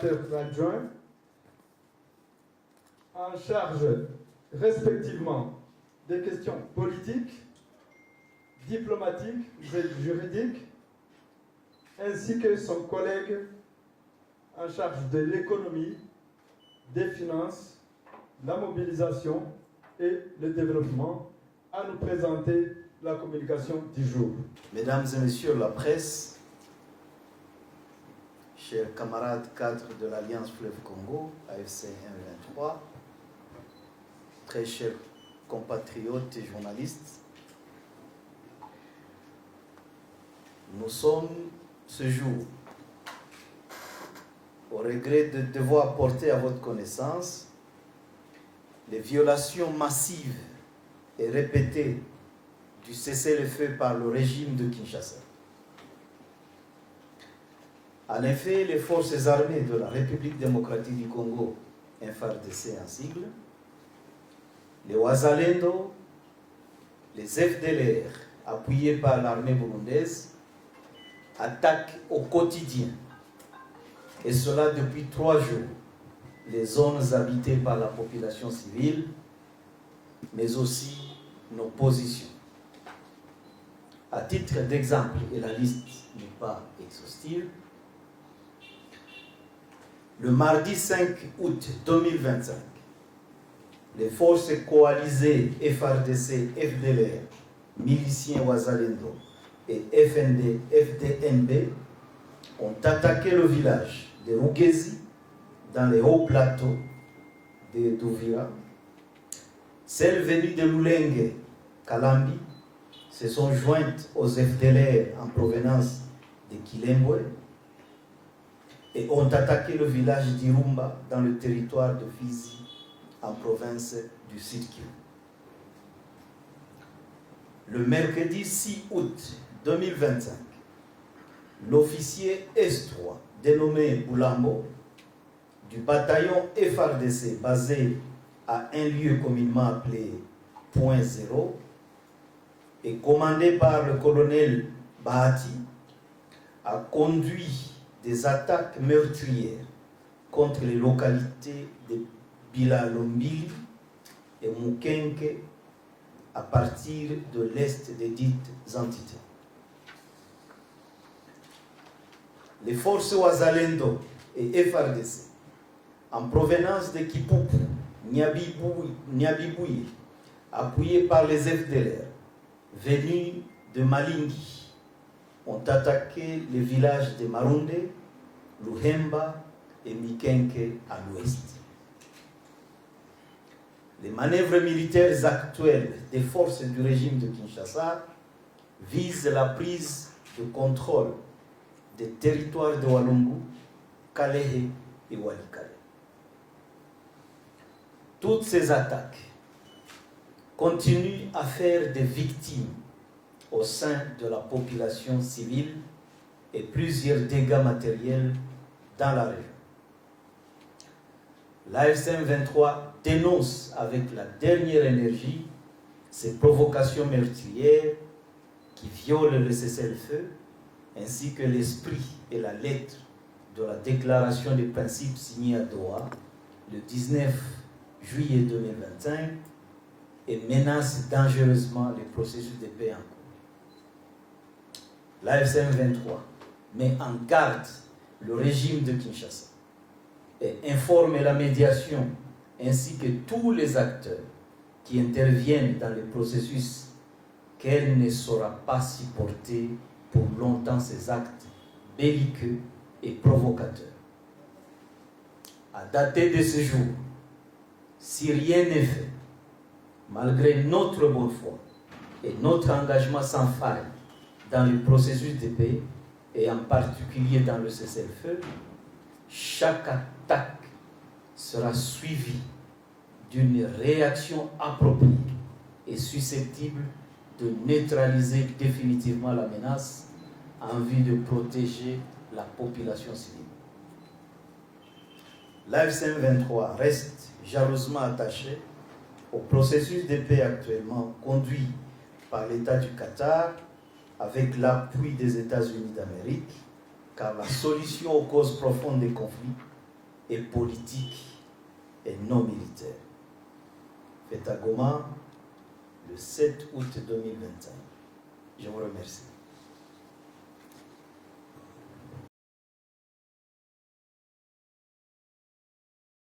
collaborateurs adjoints en charge respectivement des questions politiques, diplomatiques et juridiques, ainsi que son collègue en charge de l'économie, des finances, la mobilisation et le développement, à nous présenter la communication du jour. Mesdames et messieurs la presse, chers camarades cadres de l'Alliance Fleuve Congo, AFC M23, très chers compatriotes et journalistes, nous sommes ce jour au regret de devoir porter à votre connaissance les violations massives et répétées du cessez-le-feu par le régime de Kinshasa. En effet, les forces armées de la République démocratique du Congo, FARDC en sigle, les Wazalendo, les FDLR, appuyés par l'armée burundaise, attaquent au quotidien, et cela depuis 3 jours, les zones habitées par la population civile, mais aussi nos positions. À titre d'exemple, et la liste n'est pas exhaustive, le mardi 5 août 2025, les forces coalisées FARDC, FDLR, miliciens Wazalendo et FDNB ont attaqué le village de Rugezi dans les hauts plateaux de Douvira. Celles venues de Lulenge, Kalambi, se sont jointes aux FDLR en provenance de Kilembwe et ont attaqué le village d'Irumba dans le territoire de Fizi, en province du Sud-Kivu. Le mercredi 6 août 2025, l'officier S3, dénommé Boulambo, du bataillon FARDC basé à un lieu communément appelé Point Zéro et commandé par le colonel Bahati, a conduit des attaques meurtrières contre les localités de Bilalombili et Mukenke à partir de l'est des dites entités. Les forces Wazalendo et FARDC, en provenance de Kipupu, Nyabibouye, appuyés par les FDLR, venus de Malingi, ont attaqué les villages de Marunde, Luhemba et Mikenke à l'ouest. Les manœuvres militaires actuelles des forces du régime de Kinshasa visent la prise de contrôle des territoires de Walungu, Kalehe et Walikale. Toutes ces attaques continuent à faire des victimes au sein de la population civile et plusieurs dégâts matériels dans la région. L'AFC M23 dénonce avec la dernière énergie ces provocations meurtrières qui violent le cessez-le-feu ainsi que l'esprit et la lettre de la déclaration des principes signée à Doha le 19 juillet 2025 et menacent dangereusement les processus de paix en cours. L'AFC M23 met en garde le régime de Kinshasa et informe la médiation ainsi que tous les acteurs qui interviennent dans le processus qu'elle ne saura pas supporter pour longtemps ces actes belliqueux et provocateurs. À dater de ce jour, si rien n'est fait, malgré notre bonne foi et notre engagement sans faille dans le processus de paix et en particulier dans le cessez-le-feu, chaque attaque sera suivie d'une réaction appropriée et susceptible de neutraliser définitivement la menace en vue de protéger la population civile. L'AFC M23 reste jalousement attaché au processus de paix actuellement conduit par l'État du Qatar avec l'appui des États-Unis d'Amérique, car la solution aux causes profondes des conflits et politique et non militaire. Fait à Goma le 7 août 2021. Je vous remercie.